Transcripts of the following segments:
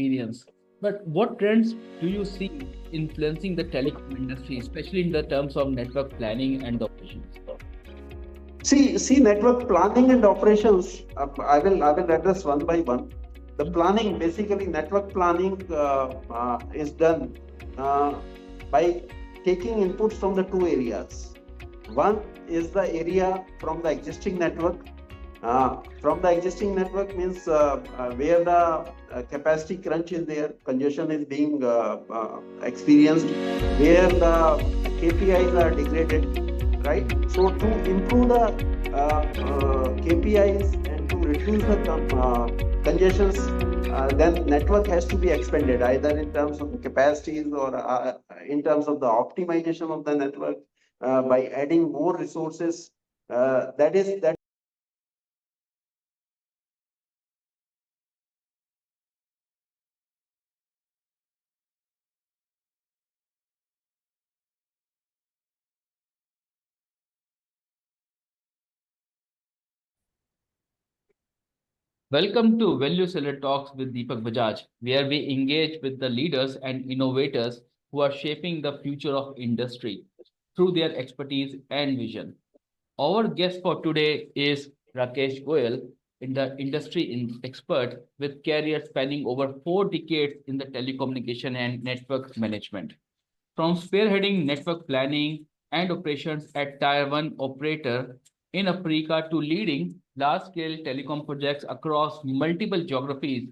experience. But what trends do you see influencing the telecom industry, especially in the terms of network planning and operations? See, network planning and operations. I will address one by one. The planning, basically, network planning is done uh, by taking inputs from the two areas. One is the area from the existing network. From the existing network means where the capacity crunch is there, congestion is being experienced, where the KPIs are degraded, right? So to improve the KPIs and to reduce the congestions, then network has to be expanded either in terms of the capacities or in terms of the optimization of the network by adding more resources. That Welcome to Value Seller Talks with Deepak Bajaj, where we engage with the leaders and innovators who are shaping the future of industry through their expertise and vision. Our guest for today is Rakesh Goel, in the expert with career spanning over 4 decades in the telecommunication and network management. From spearheading network planning and operations at Tier 1 operator in Africa to leading large-scale telecom projects across multiple geographies,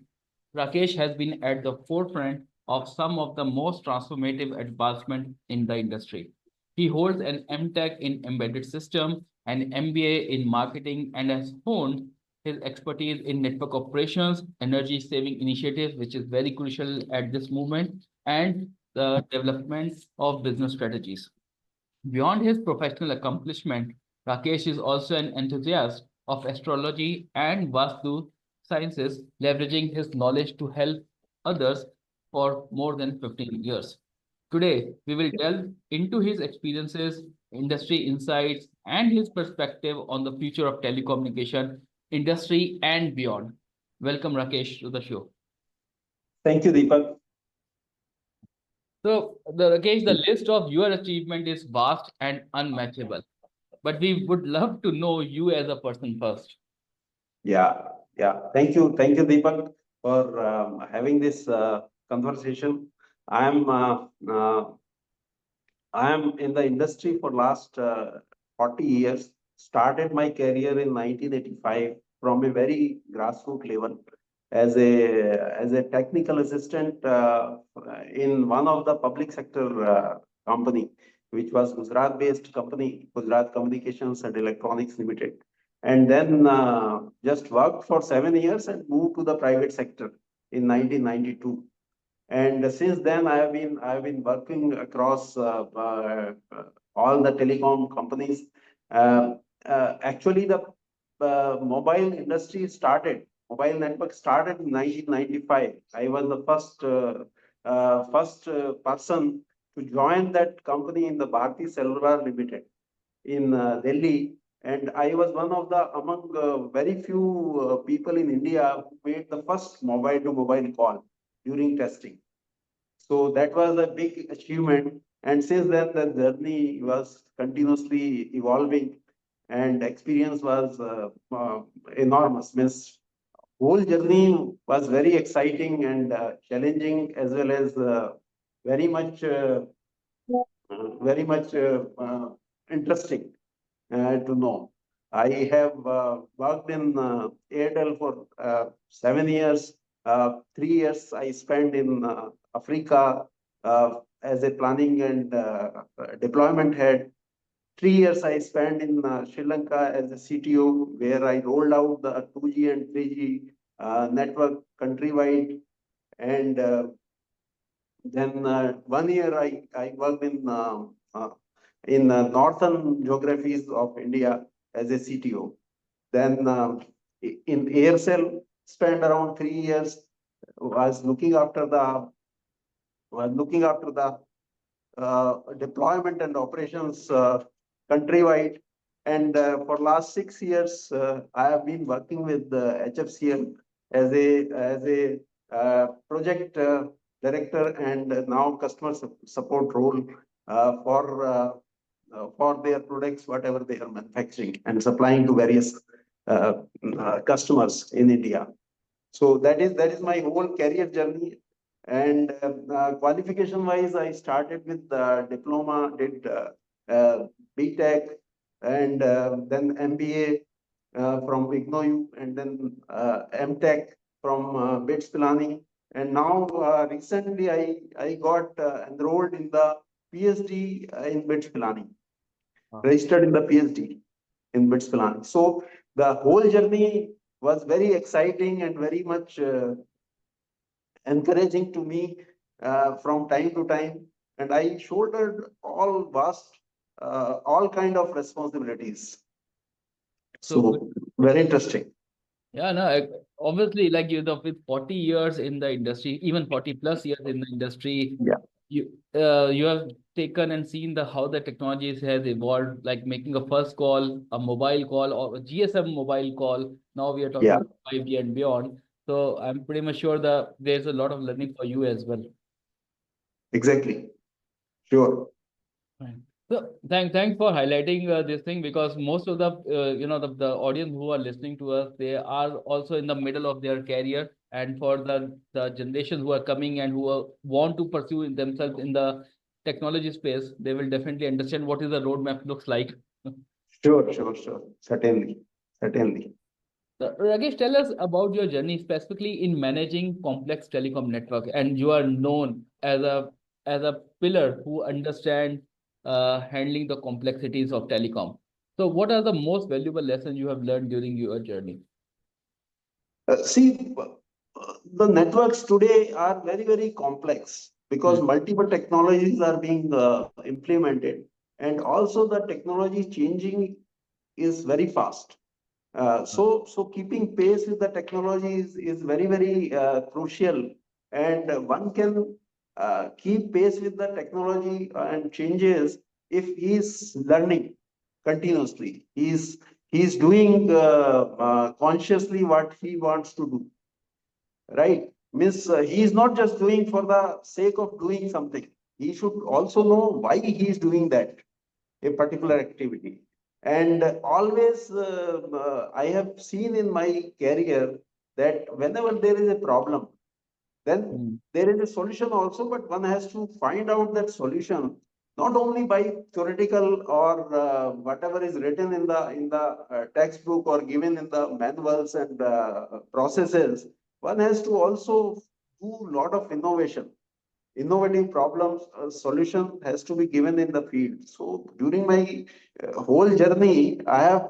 Rakesh has been at the forefront of some of the most transformative advancements in the industry. He holds an MTech in embedded system, an MBA in marketing, and has honed his expertise in network operations, energy saving initiatives, which is very crucial at this moment, and the development of business strategies. Beyond his professional accomplishment, Rakesh is also an enthusiast of astrology and Vastu sciences, leveraging his knowledge to help others for more than 15 years. Today, we will delve into his experiences, industry insights, and his perspective on the future of telecommunication industry and beyond. Welcome, Rakesh, to the show. Thank you, Deepak. So, Rakesh, the list of your achievement is vast and unmatchable. But we would love to know you as a person first. Yeah, yeah. Thank you, Deepak, for having this conversation. I'm uh, uh, I'm in the industry for last 40 years. Started my career in 1985 from a very grassroots level as a technical assistant in one of the public sector company, which was Gujarat-based company, Gujarat Communications and Electronics Limited. And then just worked for 7 years and moved to the private sector in 1992. And since then, I have been working across all the telecom companies. Uh, Actually, the mobile network started in 1995. I was the first person to join that company in the Bharti Cellular Limited in Delhi. And I was one of the among very few people in India who made the first mobile to mobile call during testing. So that was a big achievement. And since then, the journey was continuously evolving and experience was enormous. Means whole journey was very exciting and challenging as well as very much, very much interesting to know. I have worked in Airtel for 7 years. 3 years I spent in Africa as a planning and deployment head. 3 years I spent in Sri Lanka as a CTO, where I rolled out the 2G and 3G network countrywide. And then 1 year I worked in northern geographies of India as a CTO. Then in Aircel, spent around 3 years, was looking after the deployment and operations countrywide. And for last 6 years, I have been working with HFCL as a project director and now customer support role for their products, whatever they are manufacturing and supplying to various uh, customers in India. So that is my whole career journey. And qualification wise, I started with diploma, did BTech, and then MBA from IGNOU, and then MTech from BITS Pilani. And now recently I got enrolled in the PhD in BITS Pilani, registered in the PhD in BITS Pilani. So the whole journey was very exciting and very much encouraging to me from time to time, and I shouldered all kind of responsibilities. So good. So very interesting. Yeah, no, obviously, like you know, with 40 years in the industry, even 40 plus years in the industry, Yeah, you have taken and seen the how the technologies has evolved, like making a first call, a mobile call, or a GSM mobile call. Now we are talking yeah, about 5G and beyond. So I'm pretty much sure that there's a lot of learning for you as well. exactly. Sure. Right. So thanks for highlighting this thing, because most of the the audience who are listening to us, they are also in the middle of their career, and for the generations who are coming and who want to pursue in themselves in the technology space, they will definitely understand what is the roadmap looks like. Sure, sure, sure. Certainly. Certainly. So, Rakesh, tell us about your journey specifically in managing complex telecom network, and you are known as a pillar who understands handling the complexities of telecom. So, what are the most valuable lessons you have learned during your journey? See, the networks today are very, very complex because Hmm. multiple technologies are being implemented, and also the technology changing is very fast. So keeping pace with the technology is very, very crucial. And one can keep pace with the technology and changes if he is learning continuously. He is doing consciously what he wants to do, right? Means he is not just doing for the sake of doing something. He should also know why he is doing that, a particular activity. And always, I have seen in my career that whenever there is a problem, then Hmm. there is a solution also, but one has to find out that solution not only by theoretical or whatever is written in the textbook or given in the manuals and processes. One has to also do a lot of innovative problems solution has to be given in the field. So during my whole journey, I have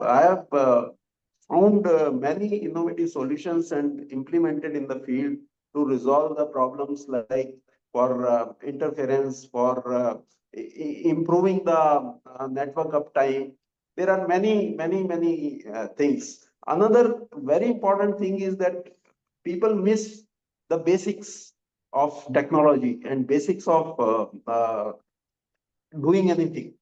found many innovative solutions and implemented in the field to resolve the problems, like for interference, for improving the network uptime. There are many things. Another very important thing is that people miss the basics of technology and basics of doing anything,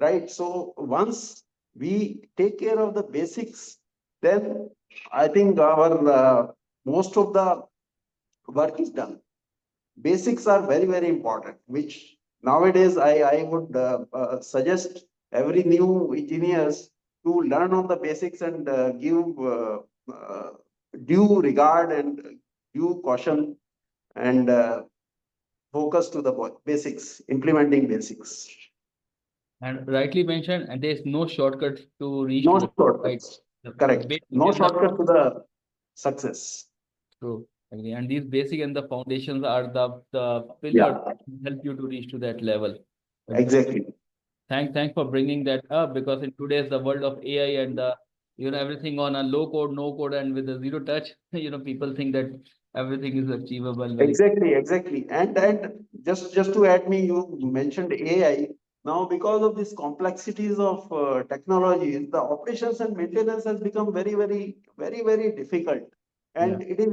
right? So once we take care of the basics, then I think our most of the work is done. Basics are very, very important, which nowadays I would suggest every new engineers to learn on the basics and give uh, due regard and due caution and focus to the basics, implementing basics. And rightly mentioned, and there's no shortcut to reach No to it, right? shortcuts. The Correct. basic No and the shortcut to the success. true. Agree. And these basic and the foundations are the pillar Yeah, that help you to reach to that level. exactly. Thanks for bringing that up, because in today's the world of AI and the everything on a low code, no code, and with a zero touch, people think that everything is achievable very. Exactly. And just to add me, you mentioned AI. Now, because of these complexities of technologies, the operations and maintenance has become very difficult, Yeah. and it is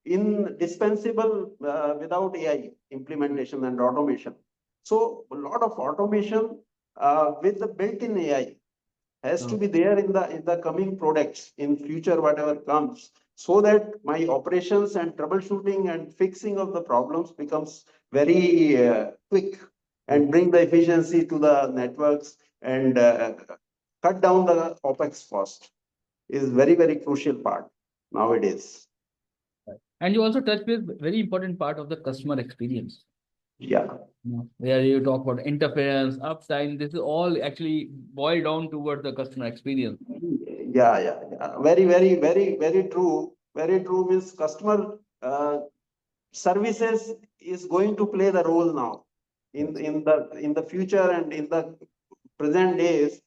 indispensable without AI implementation and automation. So, a lot of automation with the built-in AI has to So, be there in the coming products in future, whatever comes. so that my operations and troubleshooting and fixing of the problems becomes very quick and bring the efficiency to the networks and cut down the OpEx cost is very, very crucial part nowadays. And you also touched with very important part of the customer experience. Yeah. Where you talk about interference, uptime, this is all actually boiled down towards the customer experience. Yeah. Very, very, very, very true. Very true means customer services is going to play the role now in the future and in the present days.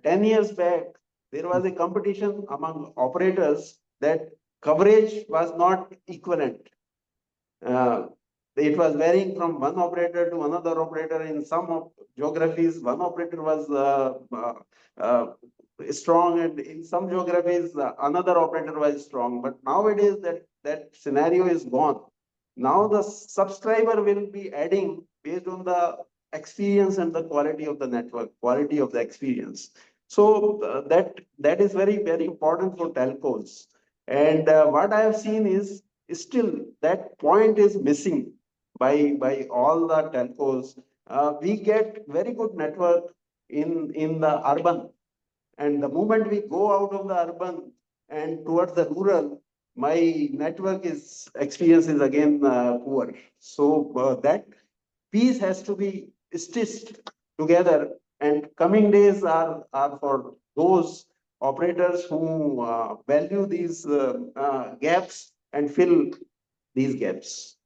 10 years back, there was a competition among operators that coverage was not equivalent. Uh, it was varying from one operator to another operator. In some geographies, one operator was uh, strong, and in some geographies, another operator was strong. But nowadays, that scenario is gone. Now the subscriber will be adding based on the experience and the quality of the network, quality of the experience. So that is very, very important for telcos. And what I have seen is still that point is missing by all the telcos. We get very good network in the urban, and the moment we go out of the urban and towards the rural, my network is experience is again poor. So that piece has to be stitched together. And coming days are for those operators who value these gaps and fill these gaps.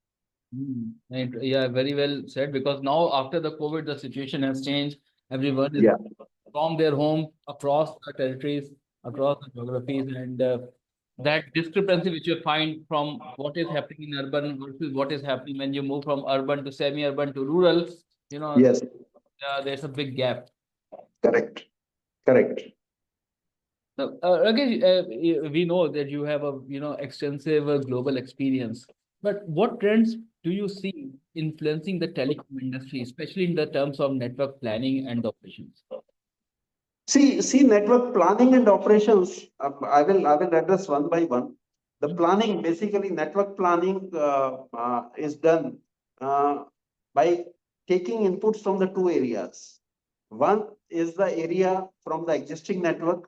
Yeah, very well said. Because now after the COVID, the situation has changed. Everyone is Yeah. from their home across the territories, across the geographies, and that discrepancy which you find from what is happening in urban versus what is happening when you move from urban to semi-urban to rural, Yes. there's a big gap. Correct. Correct. Now, again, we know that you have a extensive global experience, but what trends do you see influencing the telecom industry, especially in the terms of network planning and operations? See, network planning and operations. I will address one by one. The planning, basically, network planning is done by taking inputs from the two areas. One is the area from the existing network.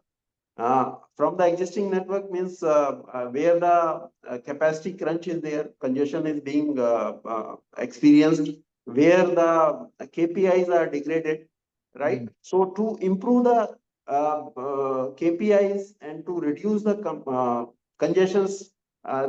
From the existing network means where the capacity crunch is there, congestion is being experienced, where the KPIs are degraded, right? So to improve the KPIs and to reduce the congestions,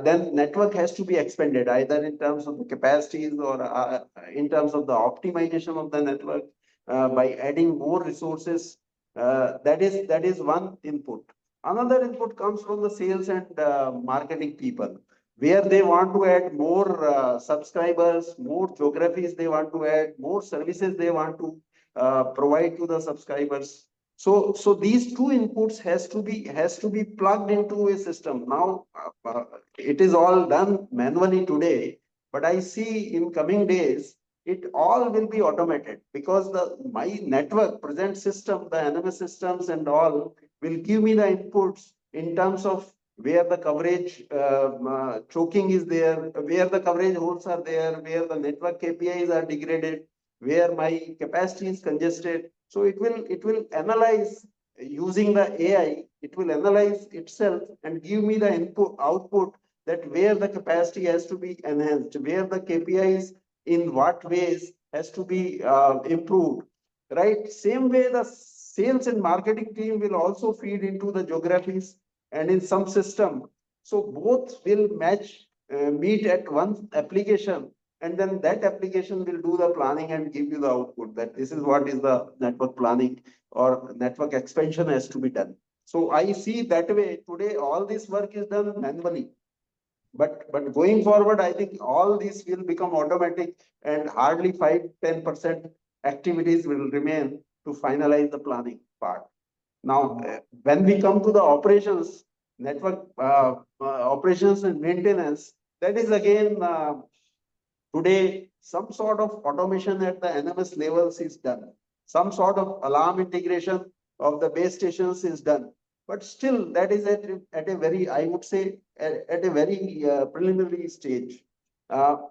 then network has to be expanded either in terms of the capacities or in terms of the optimization of the network by adding more resources. That is one input. Another input comes from the sales and marketing people, where they want to add more subscribers, more geographies they want to add, more services they want to provide to the subscribers. So these two inputs has to be plugged into a system. Now it is all done manually today, but I see in coming days it all will be automated, because the my network present system, the NMS systems and all will give me the inputs in terms of where the coverage choking is there, where the coverage holes are there, where the network KPIs are degraded, where my capacity is congested. So it will analyze using the AI. It will analyze itself and give me the input output, that where the capacity has to be enhanced, where the KPIs in what ways has to be improved, right? Same way the sales and marketing team will also feed into the geographies and in some system. So both will meet at one application, and then that application will do the planning and give you the output, that this is what is the network planning or network expansion has to be done. So I see that way today all this work is done manually. But going forward, I think all these will become automatic, and hardly 5-10% activities will remain to finalize the planning part. Now, when we come to the operations, network operations and maintenance, that is again today some sort of automation at the NMS levels is done. Some sort of alarm integration of the base stations is done. but still that is at a very, I would say, at a very preliminary stage.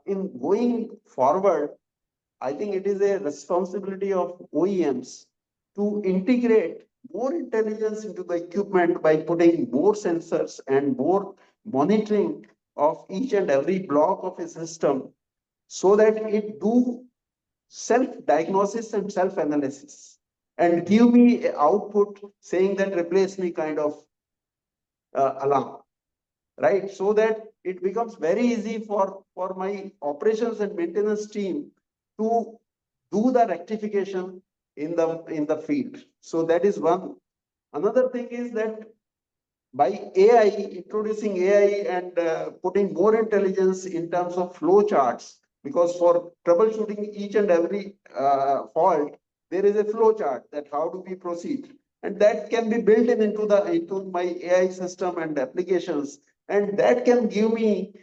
In going forward, I think it is a responsibility of OEMs to integrate more intelligence into the equipment by putting more sensors and more monitoring of each and every block of a system, so that it do self-diagnosis and self-analysis and give me a output saying that replace me kind of alarm, right? So that it becomes very easy for my operations and maintenance team to do the rectification in the field. So that is one. Another thing is that by AI, introducing AI and putting more intelligence in terms of flow charts, because for troubleshooting each and every fault, there is a flow chart that how do we proceed, and that can be built in into my AI system and applications, and that can give me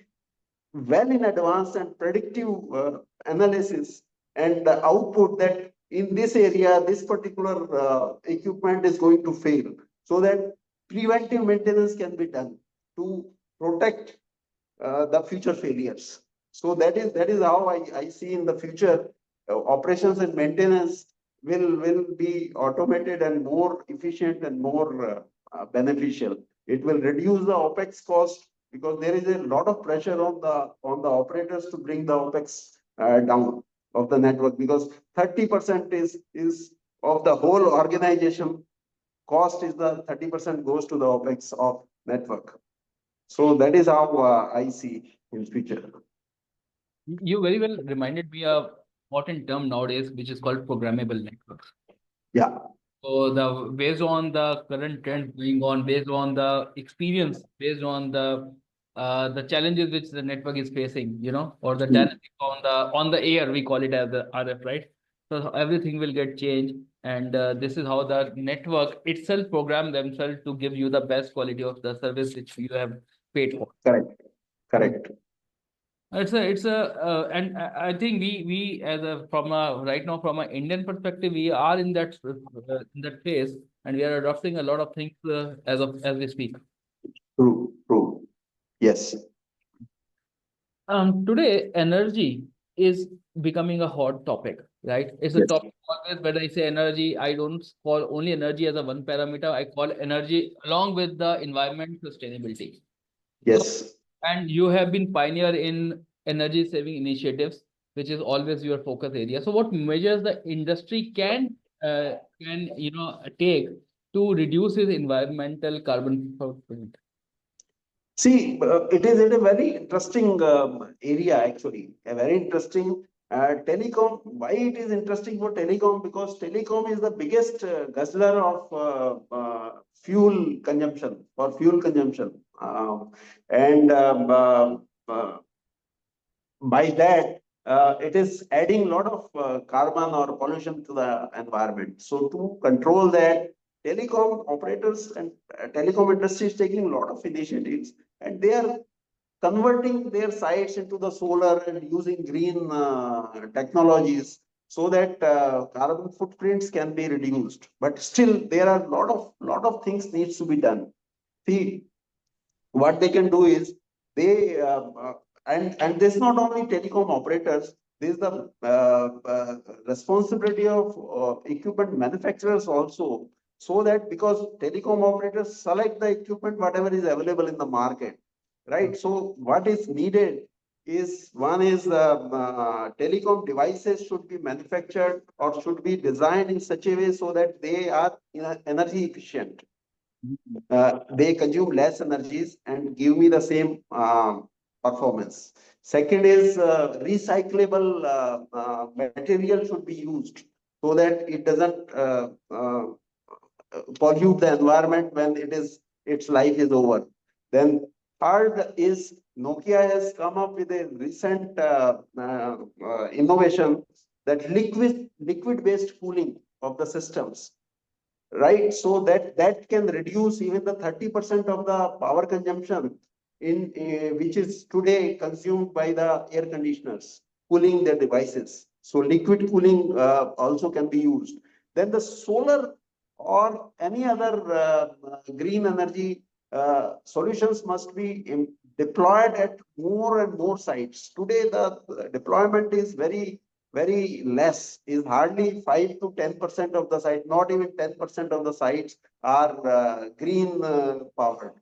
well in advance and predictive analysis and the output that in this area, this particular equipment is going to fail, so that preventive maintenance can be done to protect the future failures. So that is how I see in the future operations and maintenance will be automated and more efficient and more beneficial. It will reduce the OPEX cost because there is a lot of pressure on the operators to bring the OPEX down of the network, because 30% is of the whole organization cost, is the 30% goes to the OPEX of network. So that is how I see in future. You very well reminded me of important term nowadays, which is called programmable networks. Yeah. So the based on the current trend going on, based on the experience, based on the challenges which the network is facing, or the dynamic on the air, we call it as the RF, right? So everything will get changed, and this is how the network itself program themselves to give you the best quality of the service which you have paid for. Correct. Correct. And I think we as a from a right now from an Indian perspective, we are in that phase, and we are adopting a lot of things as we speak. True. True. Yes. Today energy is becoming a hot topic, right? It's a Yes. topic always. When I say energy, I don't call only energy as a one parameter. I call energy along with the environment sustainability. So, Yes. and you have been pioneer in energy saving initiatives, which is always your focus area. So, what measures the industry can take to reduce its environmental carbon footprint? See, it is in a very interesting area actually, a very interesting telecom. Why it is interesting for telecom? Because telecom is the biggest guzzler of fuel consumption or fuel consumption, and by that it is adding a lot of carbon or pollution to the environment. So to control that, telecom operators and telecom industry is taking a lot of initiatives, and they are converting their sites into the solar and using green technologies, so that carbon footprints can be reduced. But still, there are a lot of things needs to be done. See, what they can do is they and this not only telecom operators, this is the responsibility of equipment manufacturers also, so that because telecom operators select the equipment whatever is available in the market, right? So what is needed is, one is telecom devices should be manufactured or should be designed in such a way so that they are energy efficient, they consume less energies and give me the same performance. Second is recyclable material should be used so that it doesn't pollute the environment when its life is over. Then third is Nokia has come up with a recent innovation, that liquid based cooling of the systems, right? So that can reduce even the 30% of the power consumption in which is today consumed by the air conditioners cooling their devices. So liquid cooling also can be used. Then the solar or any other green energy solutions must be deployed at more and more sites. Today, the deployment is very less, is hardly 5 to 10% of the site, not even 10% of the sites are green powered.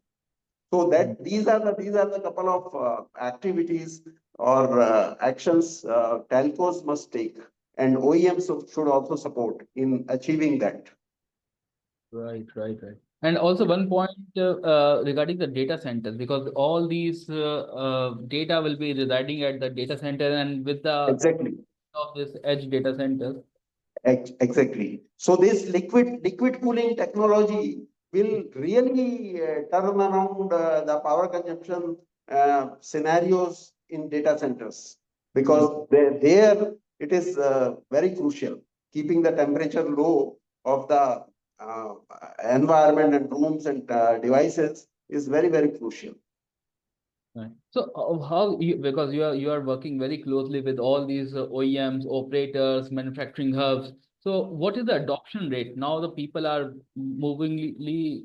So that these are the couple of activities or actions telcos must take, and OEMs should also support in achieving that. Right, right, right. And also one point regarding the data centers, because all these data will be residing at the data center, and with the Exactly. of this edge data centers. Exactly. So this liquid cooling technology will really turn around the power consumption scenarios in data centers, because there it is very crucial. Keeping the temperature low of the uh, environment and rooms and devices is very crucial. Right. So how you, because you are working very closely with all these OEMs, operators, manufacturing hubs. So what is the adoption rate? Now the people are movingly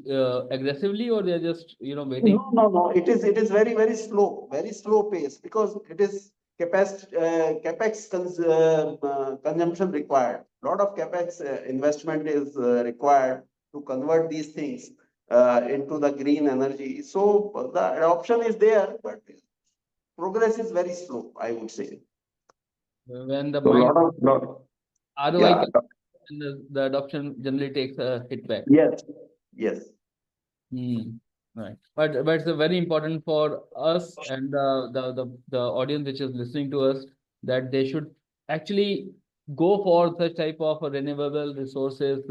aggressively, or they're just waiting? No. It is very slow pace, because it is capex consumption required. Lot of capex investment is required to convert these things into the green energy. So the adoption is there, but progress is very slow, I would say. When the So mind lot. ROI Yeah. comes, and the adoption generally takes a hit back. Yes. Yes. Hmm. Right. But it's very important for us and the audience which is listening to us, that they should actually go for such type of renewable resources,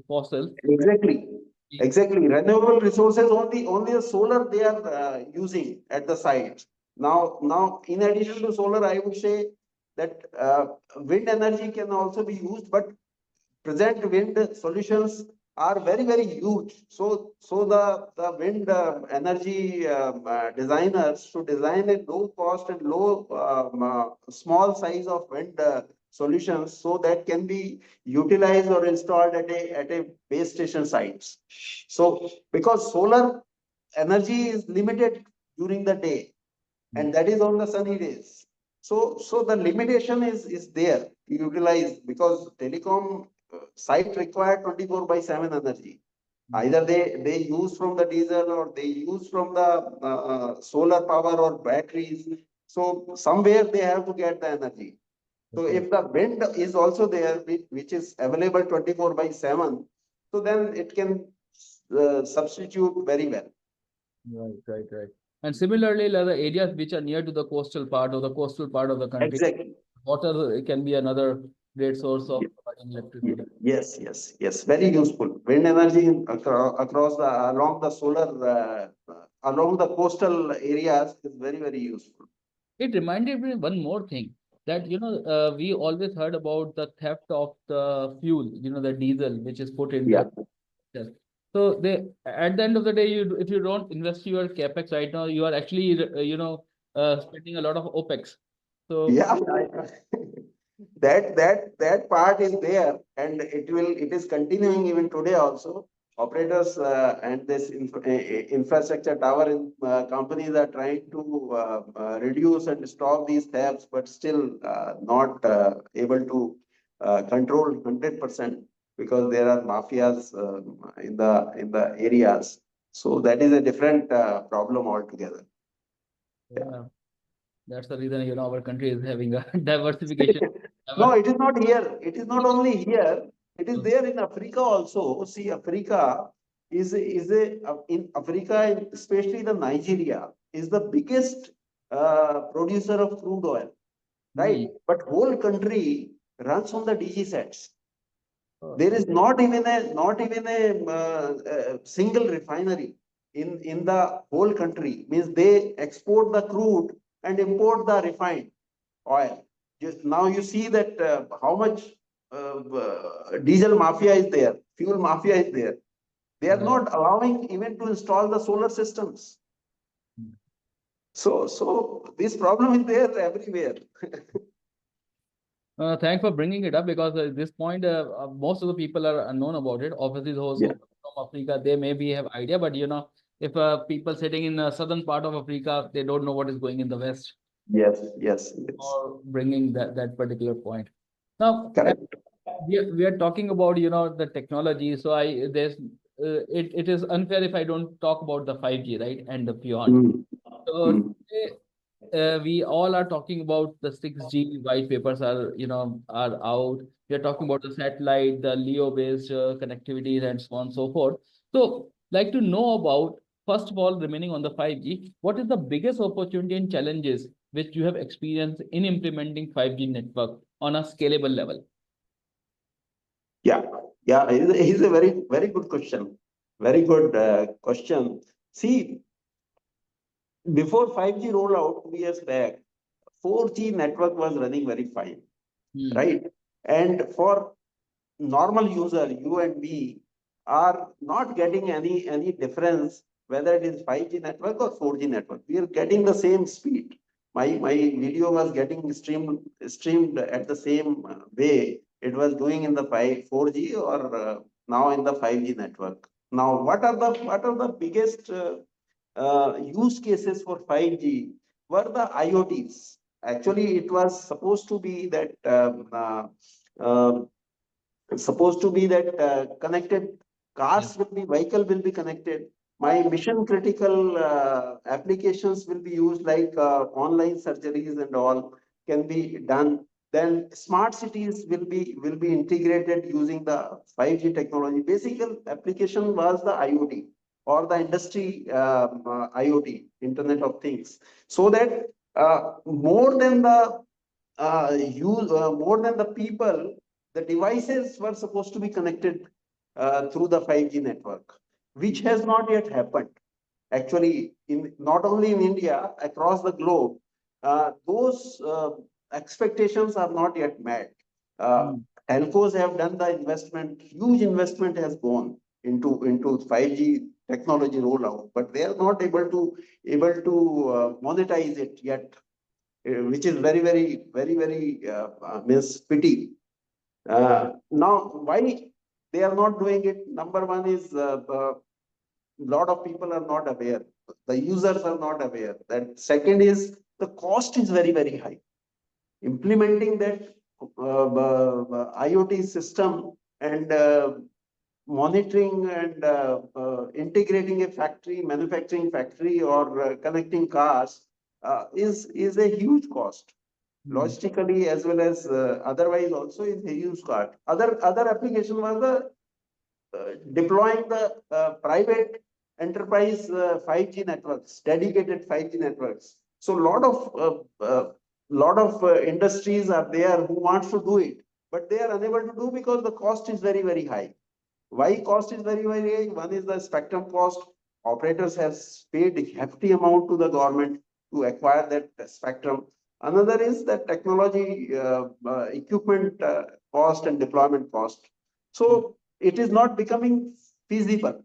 fossil. Exactly. Exactly. Renewable resources, only the solar they are using at the site. Now, in addition to solar, I would say that wind energy can also be used, but present wind solutions are very huge. So the wind energy designers should design a low cost and low small size of wind solutions, so that can be utilized or installed at a base station sites. So because solar energy is limited during the day, and that is on the sunny days. So the limitation is there to utilize, because telecom site require 24/7 energy. Either they use from the diesel, or they use from the solar power or batteries. So somewhere they have to get the energy. So Okay. if the wind is also there, which is available 24/7, so then it can substitute very well. Right, right, right. And similarly, like the areas which are near to the coastal part or the coastal part of the country, Exactly. water can be another great source of providing electricity. Yes. Very useful. Wind energy across along the solar, along the coastal areas is very useful. It reminded me one more thing, that we always heard about the theft of the fuel, the diesel which is put in Yeah. the yes. So they, at the end of the day, if you don't invest your capex right now, you are actually spending a lot of OPEX. So Yeah. That part is there, and it is continuing even today also. Operators and this infrastructure tower companies are trying to reduce and stop these thefts, but still not able to control 100%, because there are mafias in the areas. So that is a different problem altogether. Yeah. yeah, that's the reason our country is having a diversification. No, Diver- it is not here. It is not only here. It is there in Africa also. See, Africa in Africa, especially the Nigeria, is the biggest producer of crude oil, Hmm. right? But whole country runs on the DG sets. Oh, There is not even a single refinery in the whole country. Means they export the crude and import the refined oil. Now you see that how much diesel mafia is there, fuel mafia is there. They are right. not allowing even to install the solar systems. Hmm. So this problem is there everywhere. Thanks for bringing it up because at this point, most of the people are unknown about it. Obviously, those who Yeah. come from Africa, they maybe have idea, but if people sitting in the southern part of Africa, they don't know what is going in the west, Yes, yes, yes. or bringing that particular point. Now, Correct. we are talking about the technology. So it is unfair if I don't talk about the 5G, right, and the beyond. Mm, So mm. today, we all are talking about the 6G white papers are out. We are talking about the satellite, the LEO-based connectivities, and so on and so forth. So, like to know about, first of all, remaining on the 5G, what is the biggest opportunity and challenges which you have experienced in implementing 5G network on a scalable level? Yeah, yeah, it's a very, very good question. Very good question. See, before 5G rollout 2 years back, 4G network was running very fine, Hmm. right? And for normal user, you and me, are not getting any difference whether it is 5G network or 4G network. We are getting the same speed. My video was getting streamed at the same way it was doing in the 4G or now in the 5G network. Now, what are the biggest use cases for 5G were the IoTs. Actually, it was supposed to be that uh, connected Yes. cars will be vehicle will be connected. My mission critical applications will be used like online surgeries and all can be done. Then smart cities will be integrated using the 5G technology. Basic application was the IoT or the industry IoT, Internet of Things. So that more than the people, the devices were supposed to be connected through the 5G network, which has not yet happened. Actually, in not only in India, across the globe, those expectations are not yet met. Uh, Hmm. Telcos have done the investment, huge investment has gone into 5G technology rollout, but they are not able to monetize it yet, which is very means pity. Now, why they are not doing it? Number one is lot of people are not aware. The users are not aware. That second is the cost is very high. Implementing that IoT system and monitoring and integrating a factory, manufacturing factory, or connecting cars is a huge cost Hmm. logistically as well as otherwise also is a huge cost. Other application was the deploying the private enterprise 5G networks, dedicated 5G networks. So lot of industries are there who wants to do it, but they are unable to do because the cost is very high. Why cost is very high? One is the spectrum cost. Operators have paid a hefty amount to the government to acquire that spectrum. Another is the technology equipment cost and deployment cost. So it is not becoming feasible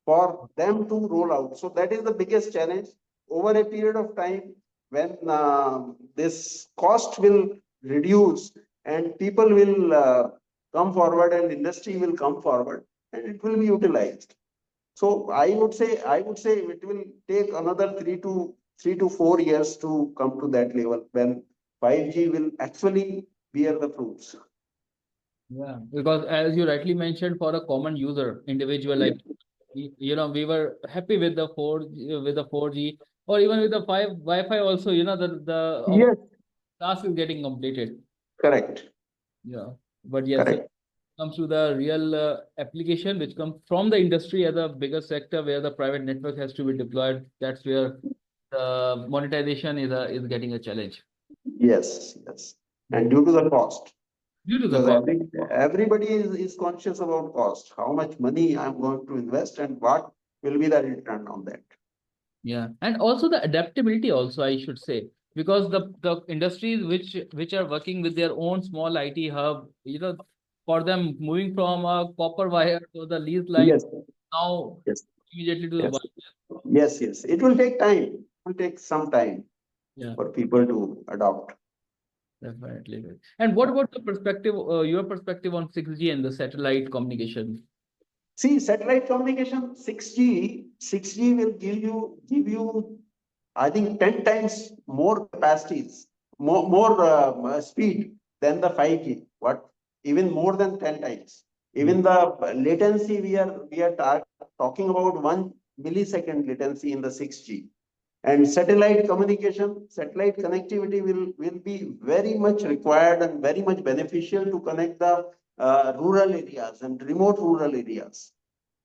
for them to roll out. So that is the biggest challenge over a period of time when this cost will reduce and people will come forward and industry will come forward and it will be utilized. So I would say it will take another 3 to 4 years to come to that level when 5G will actually bear the fruits. Yeah, because as you rightly mentioned, for a common user, individual Yeah. like we were happy with the 4G or even with the 5 Wi-Fi also, our Yes, task is getting completed. correct, Yeah. But yes, correct. comes to the real application which comes from the industry as a bigger sector where the private network has to be deployed. That's where the monetization is getting a challenge. Yes, yes. And Hmm. due to the cost, Due to the because cost. everybody is conscious about cost, how much money I'm going to invest and what will be the return on that. Yeah, and also the adaptability also I should say because the industries which are working with their own small IT hub, for them moving from a copper wire to the lease line Yes, now yes, immediately to the yes, wire. yes. It will take time. It will take some time Yeah, for people to adopt. Definitely. And what about the perspective, your perspective on 6G and the satellite communication? See, satellite communication, 6G will give you, I think 10 times more capacities, more speed than the 5G. What? Even more than 10 times. Even the latency we are talking about 1 millisecond latency in the 6G. And satellite communication, satellite connectivity will be very much required and very much beneficial to connect the rural areas and remote rural areas.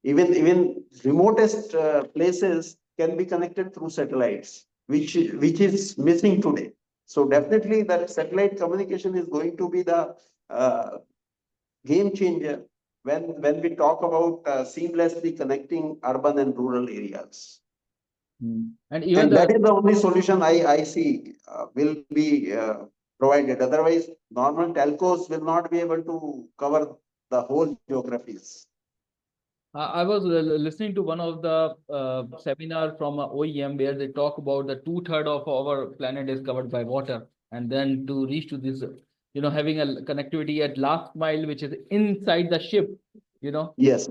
Even remotest places can be connected through satellites, which is missing today. So definitely that satellite communication is going to be the uh, game changer when we talk about seamlessly connecting urban and rural areas. And even And the that is the only solution I see will be provided. Otherwise, normal telcos will not be able to cover the whole geographies. I was listening to one of the seminar from a OEM where they talk about the 2/3 of our planet is covered by water, and then to reach to this, having a connectivity at last mile, which is inside the ship, you know, Yes,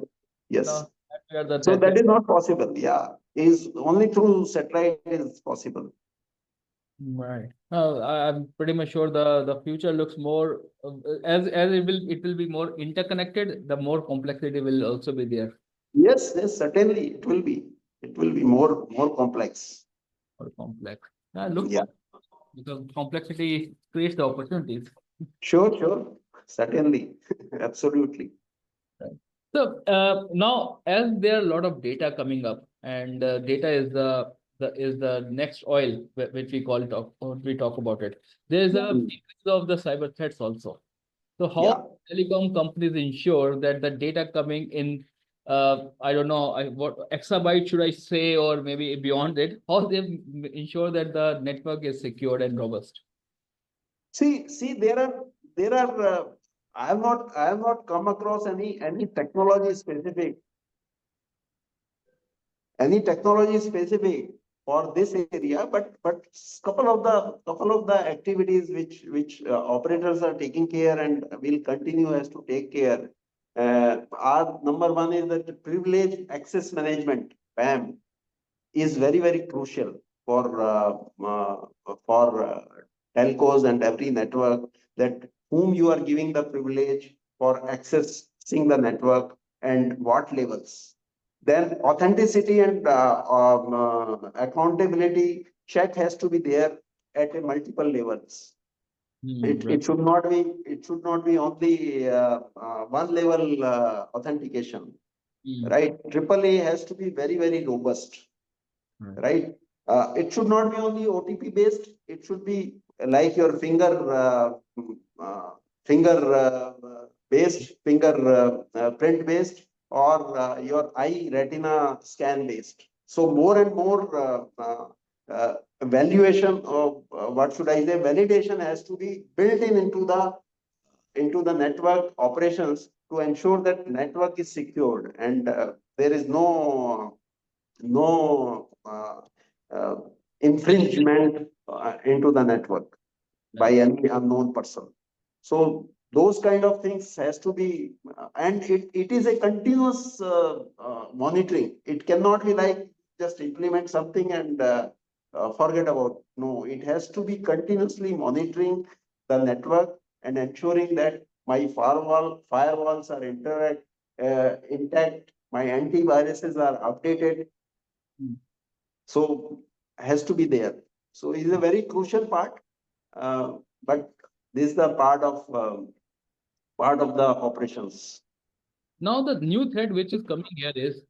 yes. that's where the So that network. is not possible. Yeah, is only through satellite is possible. Right. I'm pretty much sure the future looks more as it will be more interconnected, the more complexity will also be there. Yes, yes, certainly it will be. It will be more complex. More complex. I look Yeah, for because complexity creates the opportunities. sure, certainly, absolutely. Right. So now, as there are a lot of data coming up, and data is the next oil which we call what we talk about it. There is a Mm. increase of the cyber threats also. So how Yeah. telecom companies ensure that the data coming in, I don't know, what exabyte should I say, or maybe beyond it, how they ensure that the network is secured and robust? See, there are. I have not come across any technology specific for this area, but couple of the activities which operators are taking care and will continue as to take care. Are number one is that privilege access management (PAM) is very crucial for telcos and every network, that whom you are giving the privilege for accessing the network and what levels. Then authenticity and accountability check has to be there at a multiple levels. Right. It should not be only one level authentication, right? Triple A has to be very robust, Right. right? It should not be only OTP based. It should be like your finger print based, or your eye retina scan based. So more and more valuation of what should I say, validation has to be built in into the network operations to ensure that network is secured and there is no uh, infringement into the network by Right. any unknown person. So those kind of things has to be, and it is a continuous monitoring. It cannot be like just implement something and forget about. No, it has to be continuously monitoring the network and ensuring that my firewalls are intact, my antiviruses are updated, Mm. so has to be there. So it is a very crucial part, but this is the part of the operations. Now the new threat which is coming here is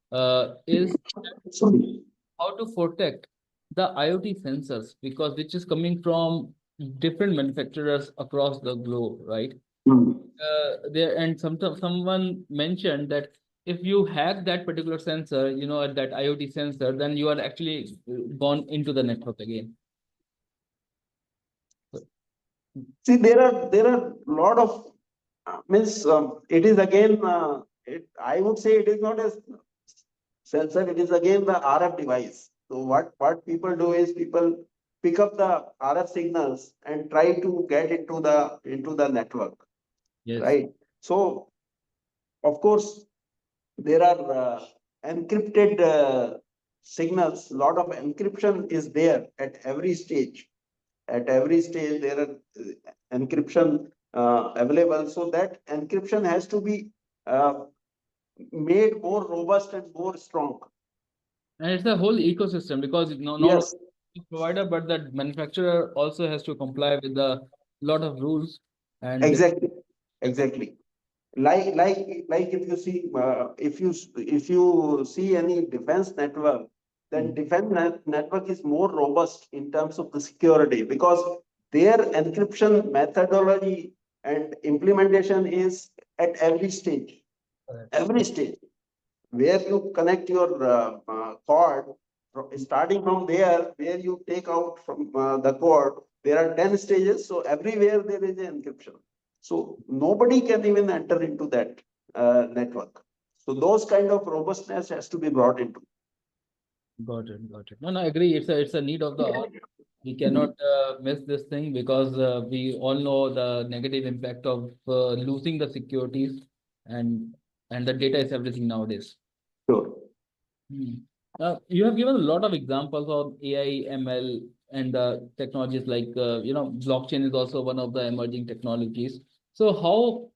Sorry. how to protect the IoT sensors, because which is coming from different manufacturers across the globe, right? Hmm. There and someone mentioned that if you hack that particular sensor, that IoT sensor, then you are actually gone into the network again. So, See, there are lot of means it is again I would say it is not a sensor. It is again the RF device. So what people do is people pick up the RF signals and try to get into the network, Yes. right? So of course there are encrypted signals. A lot of encryption is there at every stage. At every stage there are encryption available, so that encryption has to be uh, made more robust and more strong. And it's a whole ecosystem because not only Yes, the provider, but the manufacturer also has to comply with a lot of rules and exactly, exactly. Like if you see if you see any defense network, then network is more robust in terms of the security, because their encryption methodology and implementation is at Correct. every stage where you connect your cord, starting from there, where you take out from the cord, there are 10 stages. So everywhere there is an encryption. So nobody can even enter into that network. So those kind of robustness has to be brought into. Got it, got it. No, no, I agree. It's a need of the hour. We cannot miss this thing because we all know the negative impact of losing the securities and the data is everything nowadays. Sure. Hmm. You have given a lot of examples of AI, ML, and technologies like blockchain is also one of the emerging technologies. So how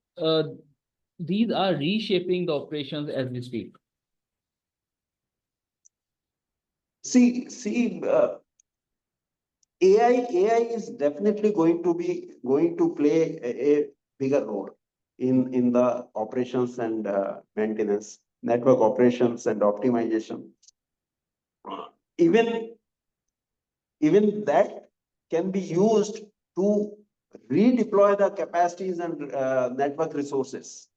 these are reshaping the operations as we speak? See, AI is definitely going to play a bigger role in the operations and maintenance, network operations and optimization. Even even that can be used to redeploy the capacities and network resources,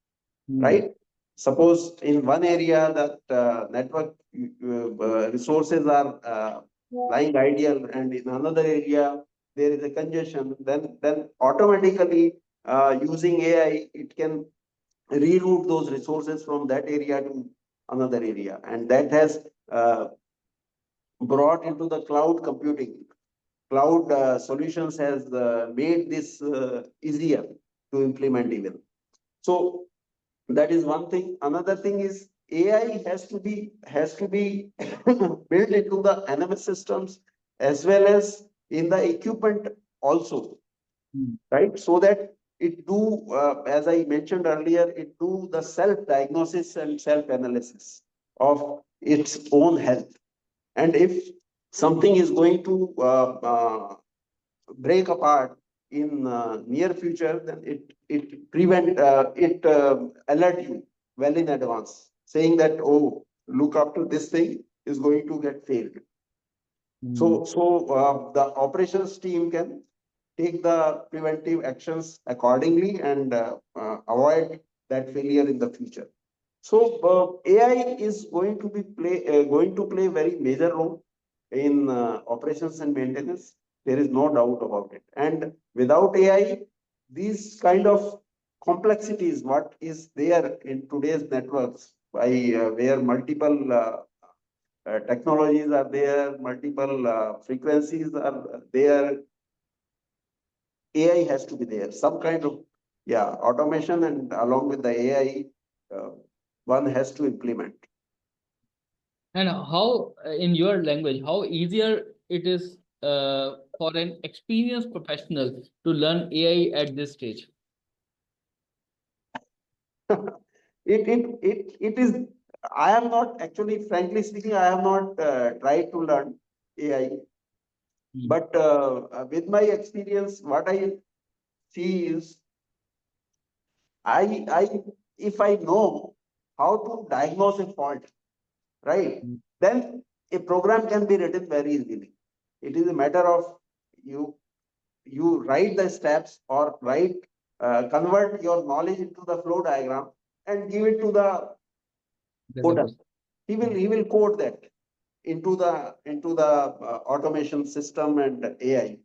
Hmm. right? Suppose in one area that network resources are lying idle, and in another area there is a congestion, then automatically using AI, it can reroute those resources from that area to another area, and that has uh, brought into the cloud computing. Cloud solutions has made this easier to implement even. So that is one thing. Another thing is AI has to be built into the NMS systems as well as in the equipment also, Hmm. right? So that it do, as I mentioned earlier, it do the self diagnosis and self analysis of its own health. And if something is going to break apart in near future, then it alert you well in advance, saying that, oh, look after this thing is going to get failed. Hmm. So the operations team can take the preventive actions accordingly and avoid that failure in the future. So AI is going to play very major role in operations and maintenance. There is no doubt about it. And without AI, these kind of complexities, what is there in today's networks, by where multiple technologies are there, multiple frequencies are there, AI has to be there. Some kind of, yeah, automation, and along with the AI, one has to implement. And how, in your language, how easier it is for an experienced professional to learn AI at this stage? It is. I have not actually, frankly speaking, I have not tried to learn AI, Hmm. but with my experience, what I see is, I if I know how to diagnose a fault, right, Hmm. then a program can be written very easily. It is a matter of you you write the steps, or convert your knowledge into the flow diagram and give it to the That's a coder. person. He will code that into the automation system and AI.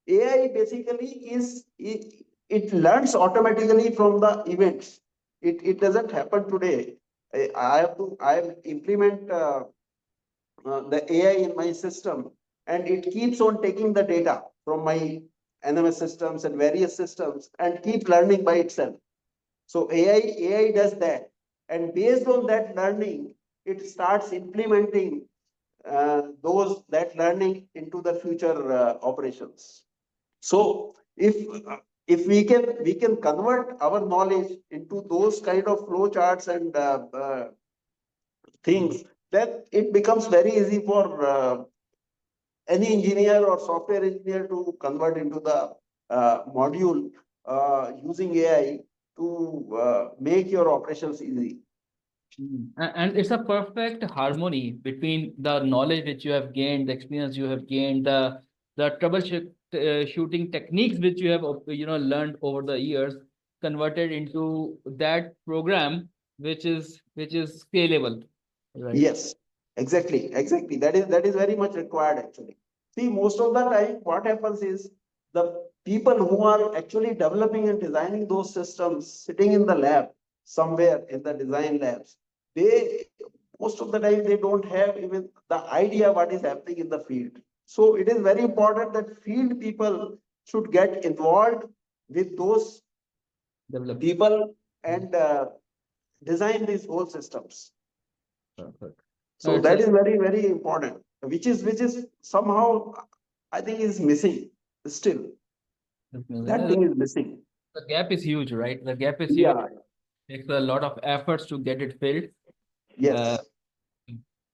AI basically it learns automatically from the events. It doesn't happen today. I have to implement the AI in my system. and it keeps on taking the data from my NMS systems and various systems and keep learning by itself. So AI does that, and based on that learning, it starts implementing that learning into the future operations. So if we can convert our knowledge into those kind of flow charts and things, then it becomes very easy for any engineer or software engineer to convert into the module using AI to make your operations easy. And it's a perfect harmony between the knowledge which you have gained, the experience you have gained, the shooting techniques which you have learned over the years, converted into that program which is scalable, right? Yes, exactly. That is very much required actually. See, most of the time, what happens is the people who are actually developing and designing those systems sitting in the lab somewhere in the design labs, they most of the time they don't have even the idea what is happening in the field. So it is very important that field people should get involved with those Develop. people and design these whole systems. Perfect. So It's that is very important, which is somehow I think is missing still. That the thing is missing. gap is huge, right? The gap is huge. Yeah. Takes a lot of efforts to get it filled. Uh, Yes.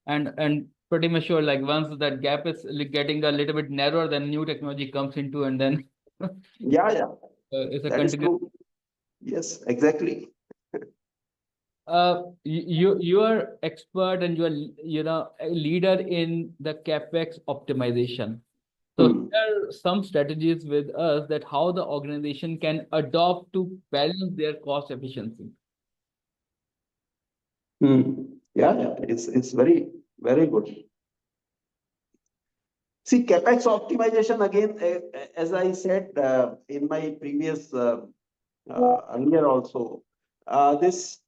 and pretty much sure, like once that gap is getting a little bit narrower, then new technology comes into, and then Yeah. it's a That is continuous. true. Yes, exactly. You are expert, and you are a leader in the capex optimization. So Hmm. share some strategies with us that how the organization can adopt to balance their cost efficiency. Hmm. Yeah. It's very good. See, capex optimization again, as I said in my previous earlier also, this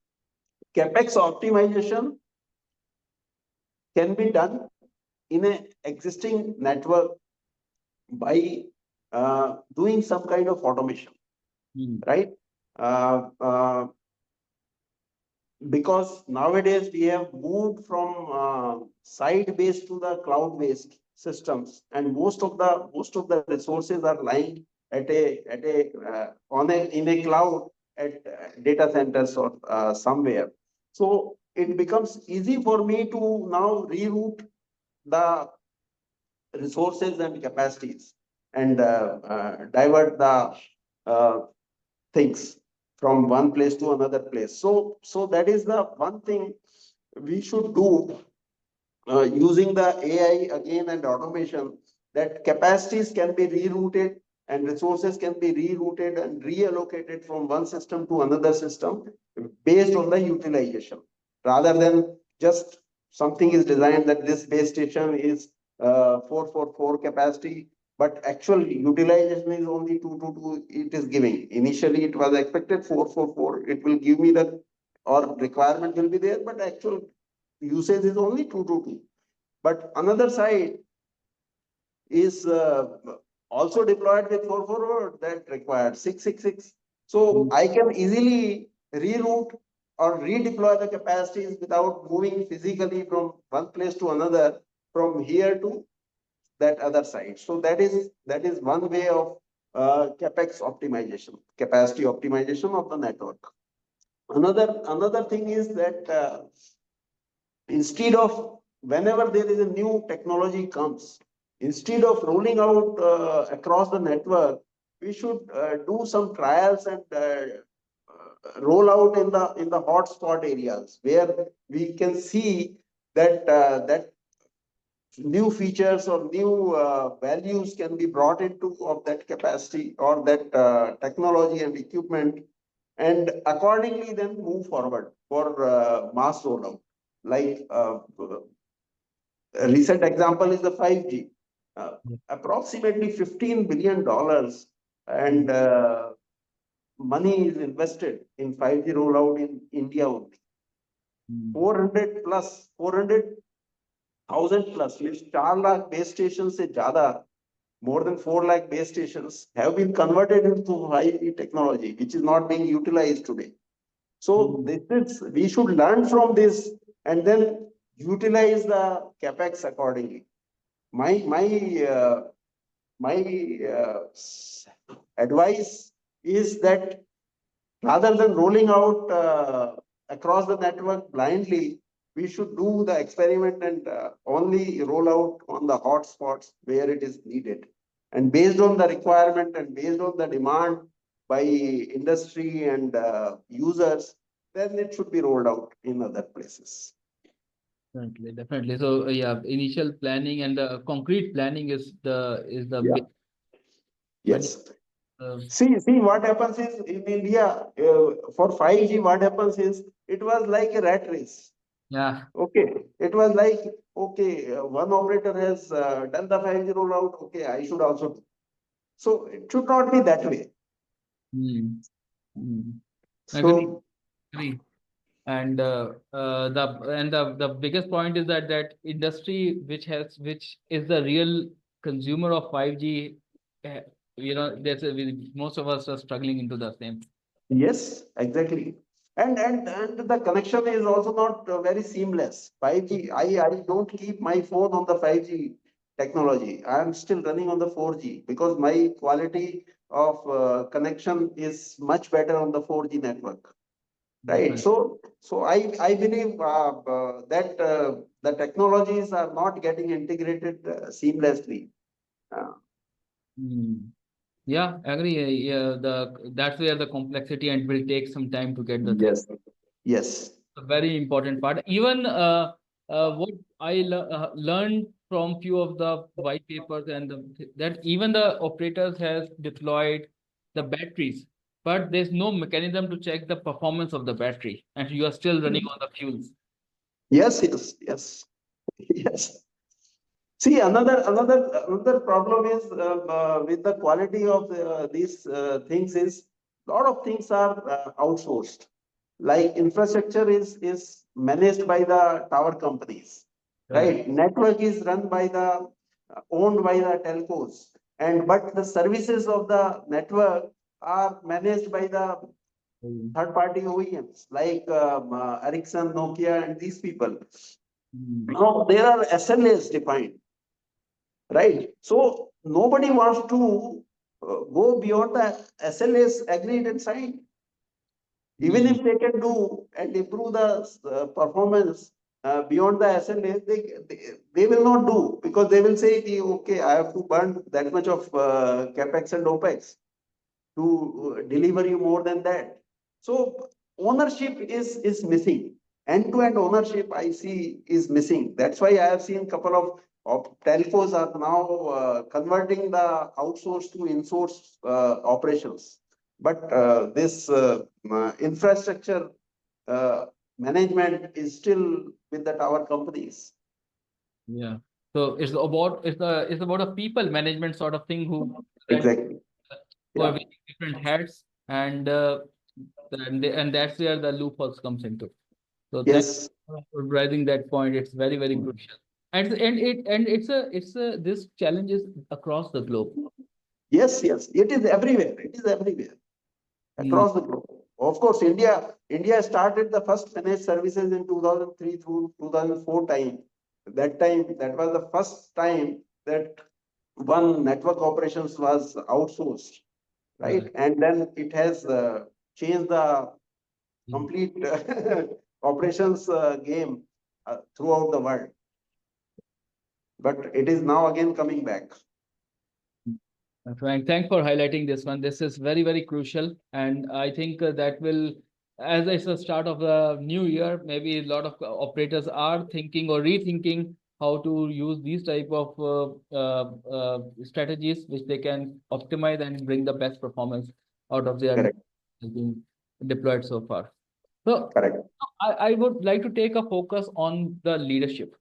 capex optimization can be done in a existing network by doing some kind of automation, Hmm. right? Uh, uh, because nowadays we have moved from site-based to the cloud-based systems, and most of the resources are lying in a cloud at data centers or somewhere. So it becomes easy for me to now reroute the resources and capacities and divert the uh, things from one place to another place. So that is the one thing we should do using the AI again and automation, that capacities can be rerouted and resources can be rerouted and reallocated from one system to another system based on the utilization, rather than just something is designed that this base station is 444 capacity, but actual utilization is only 222 it is giving. Initially it was expected 444, it will give me the, or requirement will be there, but actual usage is only 222. But another side is also deployed with 444 that required 666. So Hmm. I can easily reroute or redeploy the capacities without moving physically from one place to another, from here to that other side. So that is one way of capex optimization, capacity optimization of the network. Another thing is that instead of, whenever there is a new technology comes, instead of rolling out across the network, we should do some trials and roll out in the hotspot areas where we can see that new features or new values can be brought into of that capacity or that technology and equipment, and accordingly then move forward for mass rollout. Like a recent example is the 5G. Uh, Approximately $15 billion Hmm. and money is invested in 5G rollout in India only. Hmm. 400 plus 400,000 1000 plus means 4 lakh base stations se zyada, more than 4 lakh base stations have been converted into 5G technology, which is not being utilized today. So this is, we should learn from this and then utilize the capex accordingly. My my advice is that rather than rolling out across the network blindly, we should do the experiment and only roll out on the hotspots where it is needed. And based on the requirement and based on the demand by industry and users, then it should be rolled out in other places. Definitely, definitely. So yeah, initial planning and the concrete planning is the Yeah. big. Yes. Uh, See what happens is in India, for 5G, what happens is it was like a rat race. yeah. Okay, it was like, okay, one operator has done the 5G rollout, okay, I should also do. So it should not be that way. Hmm. Hmm. Agree. So, Agree. And the biggest point is that industry which is the real consumer of 5G, uh, most of us are struggling into the same. yes, exactly. And the connection is also not very seamless. 5G, I don't keep my phone on the 5G technology. I am still running on the 4G because my quality of connection is much better on the 4G network. Right. Definitely. So I believe that the technologies are not getting integrated seamlessly. Uh, Hmm. Yeah, agree. Yeah, that's where the complexity and will take some time to get the thing. yes. Yes. A very important part. Even what I learned from few of the white papers and that even the operators has deployed the batteries, but there's no mechanism to check the performance of the battery, and you are still running on the fuels. Yes. Yes. Yes. Yes. See, another problem is with the quality of these things is a lot of things are outsourced. Like infrastructure is managed by the tower companies, Correct. right? Network is run by the owned by the telcos, and but the services of the network are managed by the Mm. third party OEMs like Ericsson, Nokia, and these people. Mm. Now there are SLAs defined, right? So nobody wants to go beyond the SLAs agreed and signed. Even Mm. if they can do and improve the performance beyond the SLA, they will not do because they will say, okay, I have to burn that much of capex and opex to deliver you more than that. So ownership is missing. End-to-end ownership I see is missing. That's why I have seen couple of telcos are now converting the outsource to in-source operations. But this infrastructure uh, management is still with the tower companies. Yeah. So it's about a people management sort of thing Exactly. who are Yeah. wearing different hats and that's where the loopholes comes into. So thank Yes. you for raising that point. It's very, very crucial. And this challenge is across the globe. Yes. Yes. It is everywhere. It is everywhere. Mm. Across the globe. Of course, India started the first managed services in 2003 through 2004 time. That was the first time that one network operations was outsourced, right? Correct. And then it has changed the Mm. complete operations game throughout the world. But it is now again coming back. Frank, thanks for highlighting this one. This is very, very crucial. And I think that will, as it's the start of the new year, maybe a lot of operators are thinking or rethinking how to use these type of strategies which they can optimize and bring the best performance out of their Correct. has been deployed so far. So Correct. I would like to take a focus on the leadership,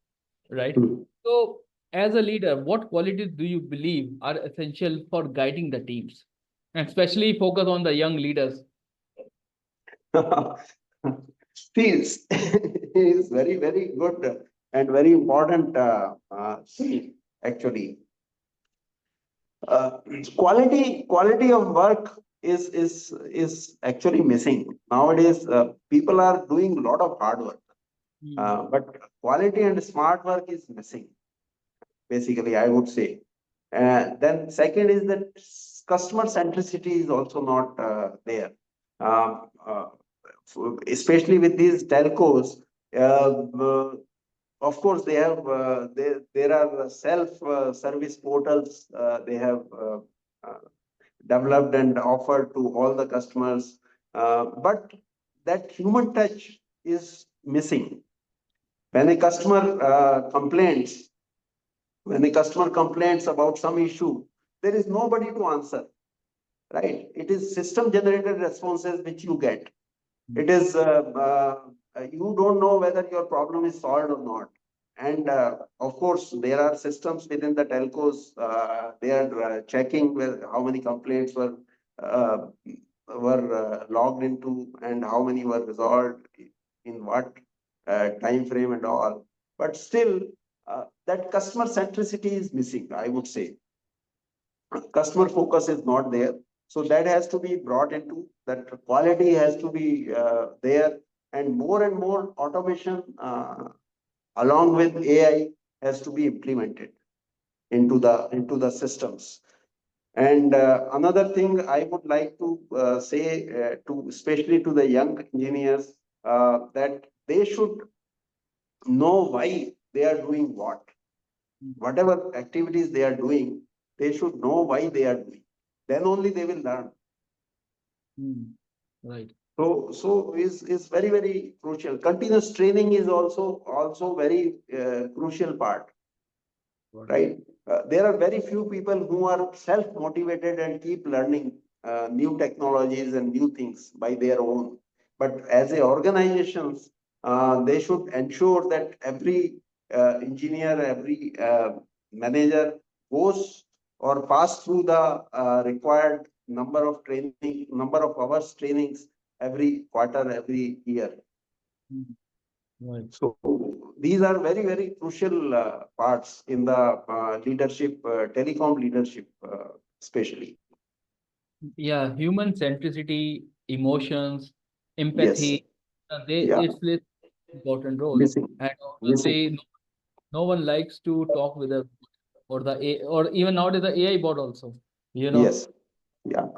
right? Hmm. So, as a leader, what qualities do you believe are essential for guiding the teams? And especially focus on the young leaders. Feels is very, very good and very important thing actually. Uh, quality of work is actually missing nowadays. People are doing a lot of hard work, but quality and smart work is missing. Basically, I would say. Then second is that customer centricity is also not there. Um, uh, Especially with these telcos, of course, they have there are self service portals they have uh, developed and offered to all the customers, but that human touch is missing. When a customer about some issue, there is nobody to answer, right? It is system generated responses which you get. It is you don't know whether your problem is solved or not. And of course, there are systems within the telcos. They are checking how many complaints uh, were logged into and how many were resolved in what time frame and all. But still, that customer centricity is missing, I would say. Customer focus is not there. So that has to be brought into, that quality has to be there, and more automation along with AI has to be implemented into the systems. And another thing I would like to say to especially to the young engineers, that they should know why they are doing whatever activities they are doing, they should know why they are doing. Then only they will learn. Right. So is very crucial. Continuous training is also very crucial part, right? There are very few people who are self-motivated and keep learning new technologies and new things by their own. But as a organizations, they should ensure that every engineer, every manager goes or pass through the required number of hours trainings every quarter, every year. Right. So these are very crucial parts in the leadership, telecom leadership, especially. Yeah, human centricity, emotions, Yes. empathy, Yeah. it's plays important role. Missing. And Missing. obviously, no one likes to talk with a or the A or even nowadays the AI bot also. You know, Yes. Yeah.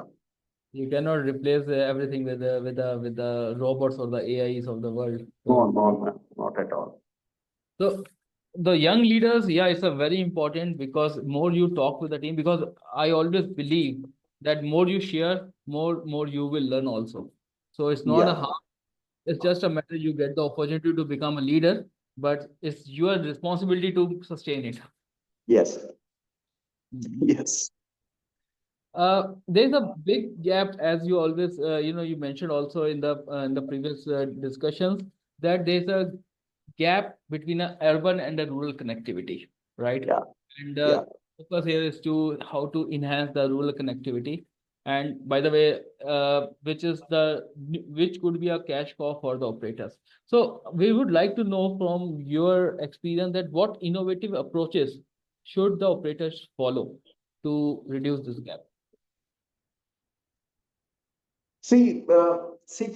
you cannot replace everything with the robots or the AIs of the world. No, So no, not at all. so the young leaders, yeah, it's a very important because more you talk with the team, because I always believe that more you share, more you will learn also. So it's not a Yeah. harm, it's just a matter you get the opportunity to become a leader, but it's your responsibility to sustain it. Yes. Mhm. Yes. There's a big gap, as you always, you mentioned also in the previous discussions, that there's a gap between a urban and a rural connectivity, right? Yeah. And Yeah. focus here is to how to enhance the rural connectivity. And by the way, which could be a cash cow for the operators. So we would like to know from your experience that what innovative approaches should the operators follow to reduce this gap? See,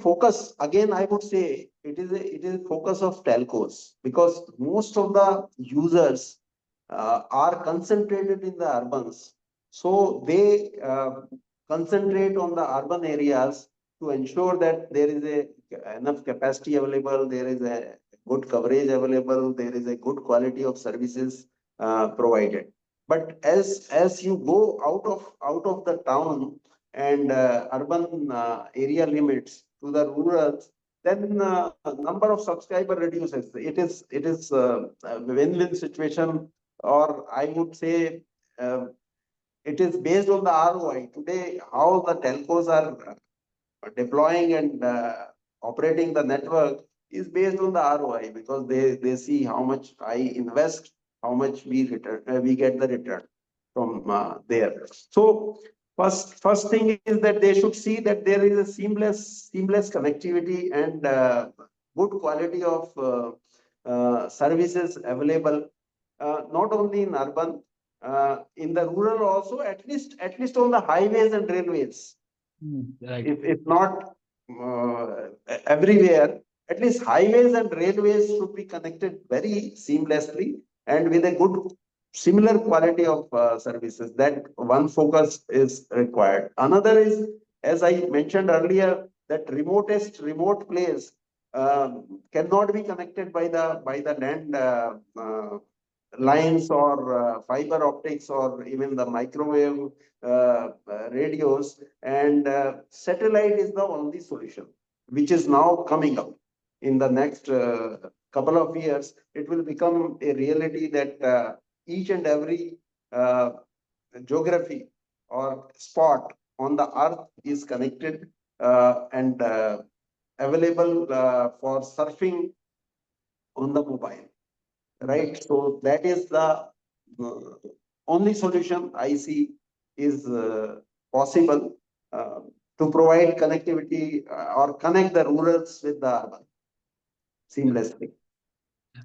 focus again. I would say it is a focus of telcos, because most of the users are concentrated in the urbans, so they concentrate on the urban areas to ensure that there is enough capacity available, there is a good coverage available, there is a good quality of services provided. But as you go out of the town and urban area limits to the rural, then number of subscriber reduces. It is a win-win situation, or I would say uh, it is based on the ROI. Today, how the telcos are deploying and operating the network is based on the ROI, because they see how much I invest, how much we get the return from there. So first thing is that they should see that there is a seamless connectivity and good quality of services available, not only in urban, in the rural also, at least on the highways and railways. Right. If not everywhere, at least highways and railways should be connected very seamlessly and with a good similar quality of services. That one focus is required. Another is, as I mentioned earlier, that remote place cannot be connected by the land lines or fiber optics or even the microwave radios, and satellite is the only solution which is now coming up. In the next couple of years, it will become a reality that each and every uh, geography or spot on the earth is connected and available for surfing on the mobile, right? So that is the only solution I see is possible uh, to provide connectivity or connect the rurals with the urban seamlessly.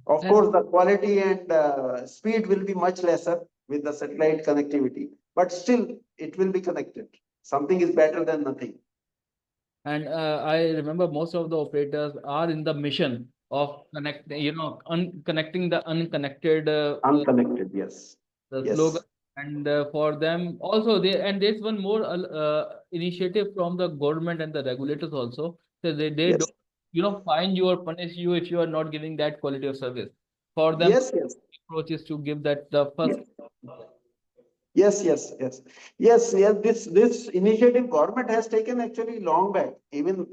Of And course, the quality and speed will be much lesser with the satellite connectivity, but still it will be connected. Something is better than nothing. I remember most of the operators are in the mission of connecting the unconnected, Unconnected, yes. the slogan. Yes. And for them also, there's one more initiative from the government and the regulators also. So they Yes. don't, fine you or punish you if you are not giving that quality of service. For them, Yes, yes. approach is to give that the first. Yes. Yes. This initiative government has taken actually long back. Even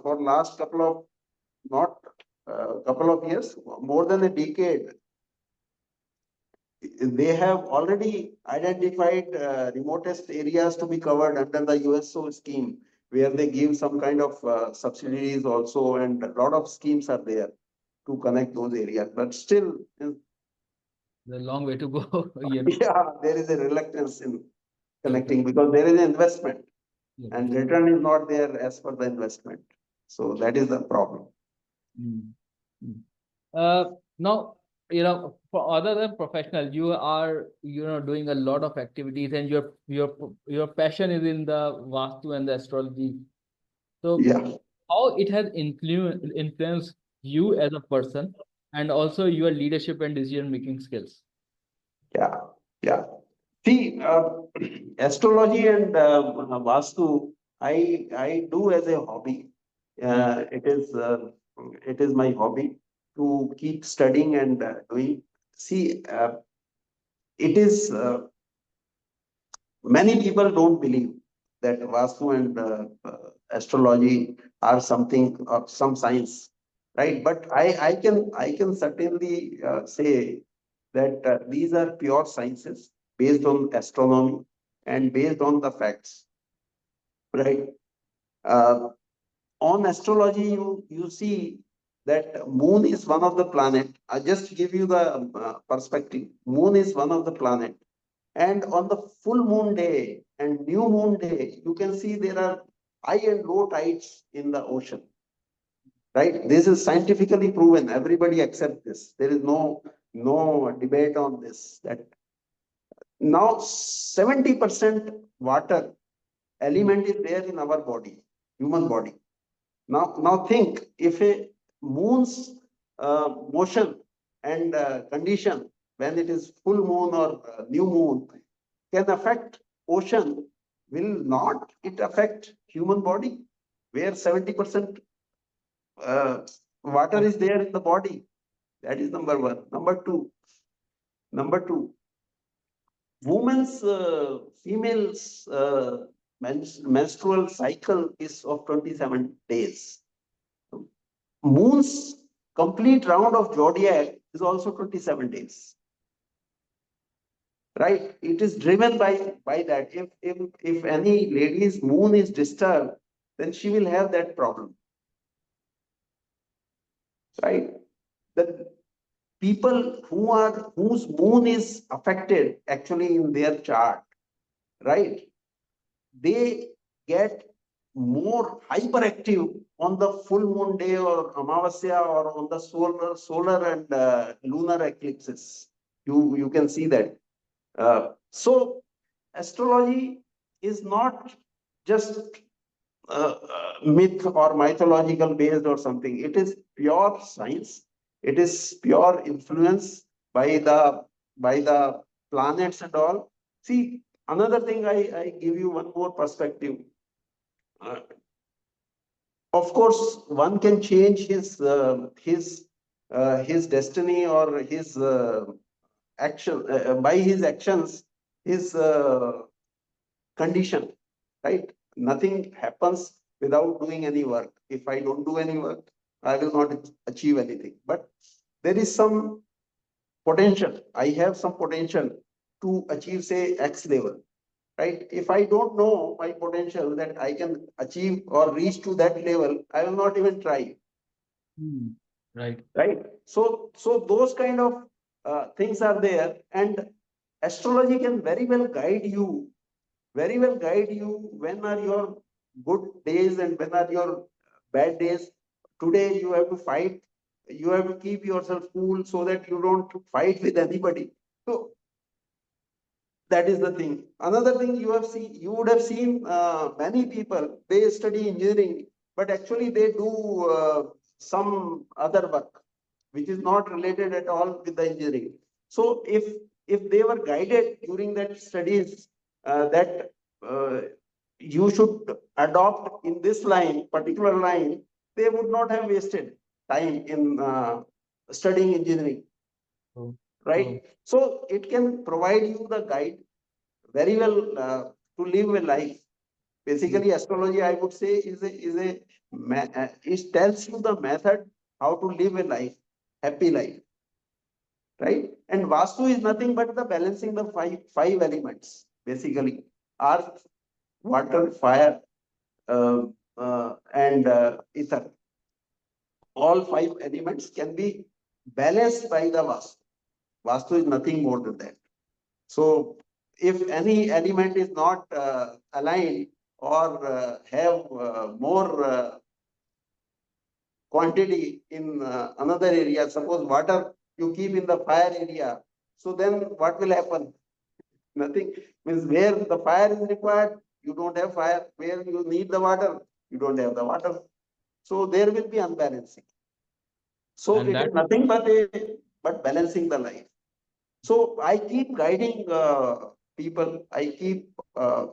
for last couple of not couple of years, more than a decade, they have already identified remotest areas to be covered under the USO scheme, where they give some kind of subsidies also, and a lot of schemes are there to connect those areas. But still, The long way to go. yeah, there is a reluctance in Definitely. connecting because there is an investment Yeah, and return is not there as per the investment. So that is the problem. mm, mm. Now, for other than professional, you are, doing a lot of activities, and your passion is in the Vastu and the astrology. So, Yeah, how it has influenced you as a person, and also your leadership and decision making skills. yeah, yeah. See, astrology and Vastu, I do as a hobby. Mm, It is my hobby to keep studying and doing. See, it is many people don't believe that Vastu and astrology are something of some science, right? But I can certainly say that these are pure sciences based on astronomy and based on the facts, right? Uh, on astrology, you see that moon is one of the planet. I just give you the perspective. Moon is one of the planet, and on the full moon day and new moon day, you can see there are high and low tides in the ocean, right? This is scientifically proven. Everybody accepts this. There is no debate on this. That now 70% water mm, element is there in our body, human body. Now think if a moon's motion and condition when it is full moon or new moon can affect ocean, will not it affect human body where 70% water correct. is there in the body? That is number one. Number two, women's females menstrual cycle is of 27 days. Moon's complete round of zodiac is also 27 days, right? It is driven by that. If any lady's moon is disturbed, then she will have that problem, right? The people whose moon is affected actually in their chart, right? They get more hyperactive on the full moon day or Amavasya or on the solar and lunar eclipses. You can see that. So astrology is not just myth or mythological based or something. It is pure science. It is pure influence by the planets and all. See, another thing I give you one more perspective. Uh, of course, one can change his destiny or his action by his actions, his condition, right? Nothing happens without doing any work. If I don't do any work, I will not achieve anything. But there is some potential. I have some potential to achieve, say, X level, right? If I don't know my potential that I can achieve or reach to that level, I will not even try, Right. right? So those kind of things are there, and astrology can very well guide you when are your good days and when are your bad days. Today you have to fight, you have to keep yourself cool so that you don't fight with anybody. So that is the thing. Another thing you would have seen many people, they study engineering, but actually they do some other work which is not related at all with the engineering. So if they were guided during that studies that you should adopt in this line, particular line, they would not have wasted time in studying engineering, Oh, right? oh, So it can provide you the guide very well to live a life. mm, Basically, astrology, I would say, it tells you the method how to live a life, happy life, right? And Vastu is nothing but the balancing the five elements, basically, earth, water, fire, and ether. All five elements can be balanced by the Vastu. Vastu is nothing more than that. So if any element is not aligned or have more quantity in another area, suppose water you keep in the fire area, so then what will happen? Nothing. Means where the fire is required, you don't have fire. Where you need the water, you don't have the water. So there will be unbalancing. So and it that is nothing but balancing the life. So I keep guiding people. I keep uh,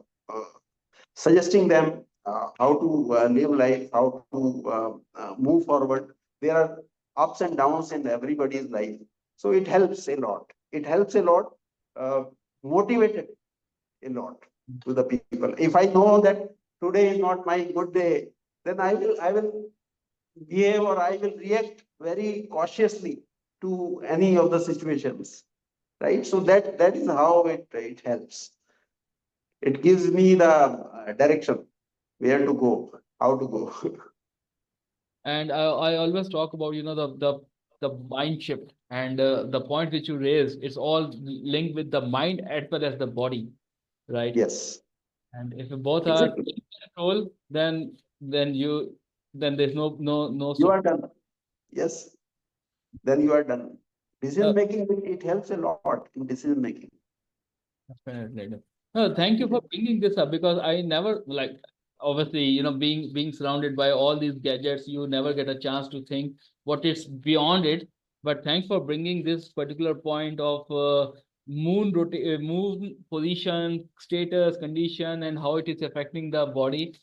suggesting them how to live life, how to move forward. There are ups and downs in everybody's life. So it helps a lot. It helps a lot, uh, motivated a lot to the people. If I know that today is not my good day, then I will behave or I will react very cautiously to any of the situations, right? So that is how it helps. It gives me the direction where to go, how to go. and I always talk about, the mind shift and the point which you raised, it's all linked with the mind as well as the body, right? Yes, And if both are exactly. in control, then there's no You so are done. Yes, then you are done. uh, Decision making, it helps a lot in decision making. definitely. No, thank you for bringing this up because I never like obviously, being surrounded by all these gadgets, you never get a chance to think what is beyond it. But thanks for bringing this particular point of moon position, status, condition, and how it is affecting the body.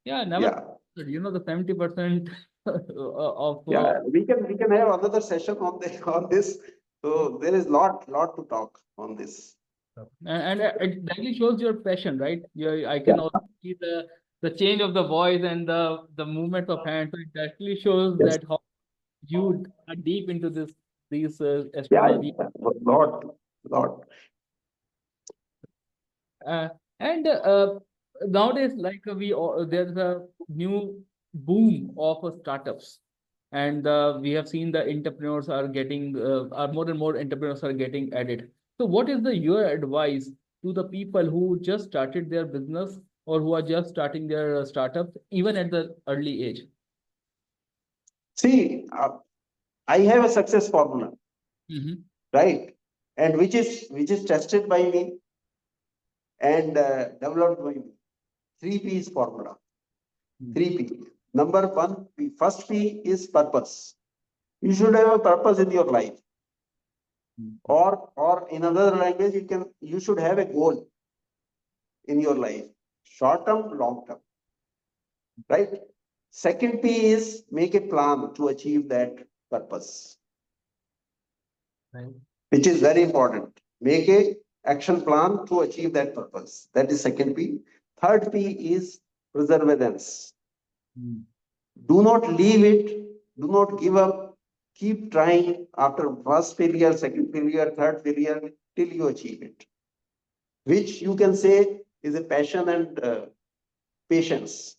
Yeah, never. Yeah, The 70% of yeah. We can have another session on the on this. So there is lot to talk on this. and it directly shows your passion, right? I Yeah. can also see the change of the voice and the movement of hands. So it directly shows Yes. that how you are deep into these Yeah. astrology. Yeah. Lot. Uh, and nowadays, like there's a new boom of startups, and we have seen the entrepreneurs are more and more entrepreneurs are getting added. So, what is your advice to the people who just started their business or who are just starting their startups, even at the early age? See, I have a success formula, Mm-hmm. right? And which is tested by me and developed by me. Three P's formula. Three P. Number one, first P is purpose. You should have a purpose in your life, or in another language, you should have a goal in your life, short term, long term, right? Second P is make a plan to achieve that purpose, Right. which is very important. Make a action plan to achieve that purpose. That is second P. Third P is perseverance. Mm. Do not leave it. Do not give up. Keep trying after first failure, second failure, third failure till you achieve it, which you can say is a passion and patience.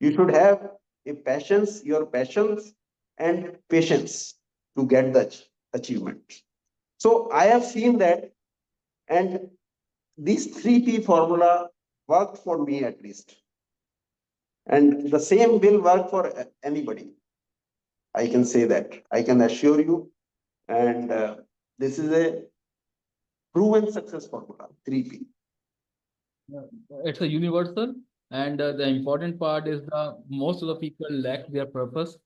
You should have a patience, your passions and patience to get the achievement. So I have seen that, and these three P formula worked for me at least. And the same will work for anybody. I can say that. I can assure you. And this is a proven success formula, 3P. It's a universal, and the important part is the most of the people lack their purpose.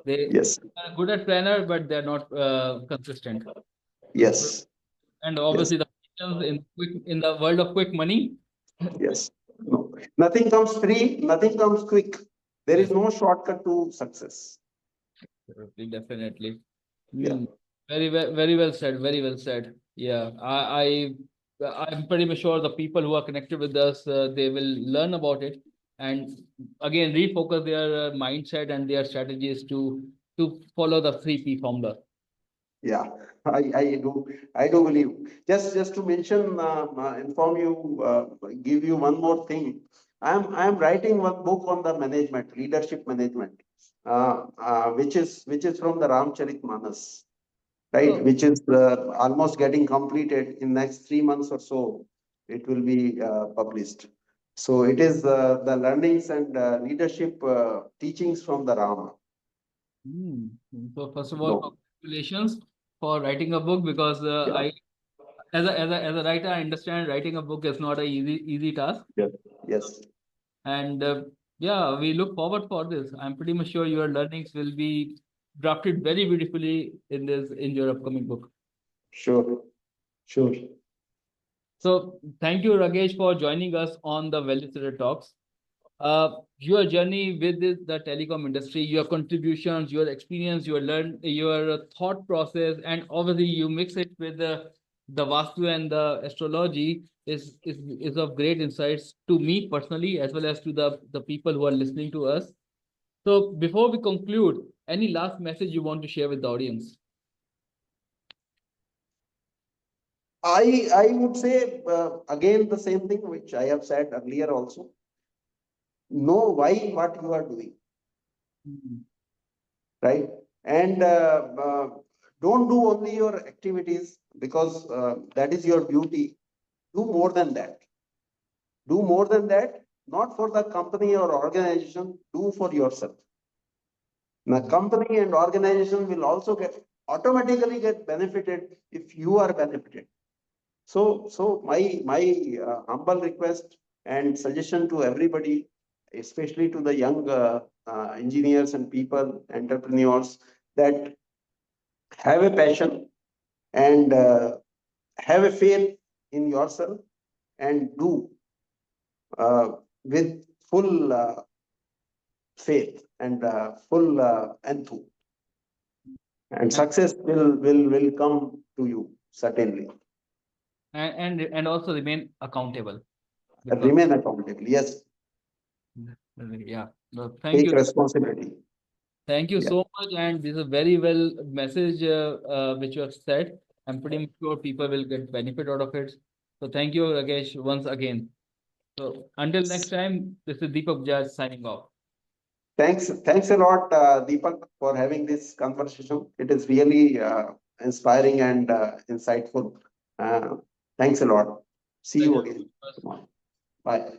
They Yes, are good at planner, but they're not consistent. yes, And yes, obviously, the patience in the world of quick money. yes. No, nothing comes free, nothing comes quick. There is Yes, no shortcut to success. definitely, definitely. Yeah, Hmm. Very well said. Very well said. Yeah, I'm pretty much sure the people who are connected with us, they will learn about it, and again refocus their mindset and their strategies to follow the 3P formula. yeah. I do believe. Just to mention, inform you, give you one more thing. I'm writing one book on the management, leadership management, which is from the Ramcharitmanas, right? Oh, Which is almost getting completed in next 3 months or so. It will be published. So it is the learnings and leadership teachings from the Rama. hmm. So first of all, No, congratulations for writing a book because yeah, I as a writer, I understand writing a book is not a easy task. yes, yes, And yeah, we look forward for this. I'm pretty much sure your learnings will be drafted very beautifully in your upcoming book. sure, sure. So thank you, Rakesh, for joining us on the Value Setter Talks. Your journey with the telecom industry, your contributions, your experience, your thought process, and obviously you mix it with the Vastu and the astrology is of great insights to me personally, as well as to the people who are listening to us. So before we conclude, any last message you want to share with the audience? I would say again the same thing which I have said earlier also. Know why what you are doing, Mhm. right? And don't do only your activities because that is your duty. Do more than that. Do more than that, not for the company or organization, do for yourself. The company and organization will also automatically get benefited if you are benefited. So my humble request and suggestion to everybody, especially to the young engineers and people, entrepreneurs, that have a passion and have a faith in yourself and do uh, with full faith and full enthusiasm, and And, success will come to you certainly. and also remain accountable because Remain accountable. Yes, yeah. No, thank take you. responsibility. Thank you Yeah. so much. And this is a very well message which you have said. I'm pretty sure people will get benefit out of it. So thank you, Rakesh, once again. So until next time, this is Deepak Bajaj signing off. Thanks a lot, Deepak, for having this conversation. It is really inspiring and insightful. Uh, Thanks a lot. See you Pleasure. again. Bye.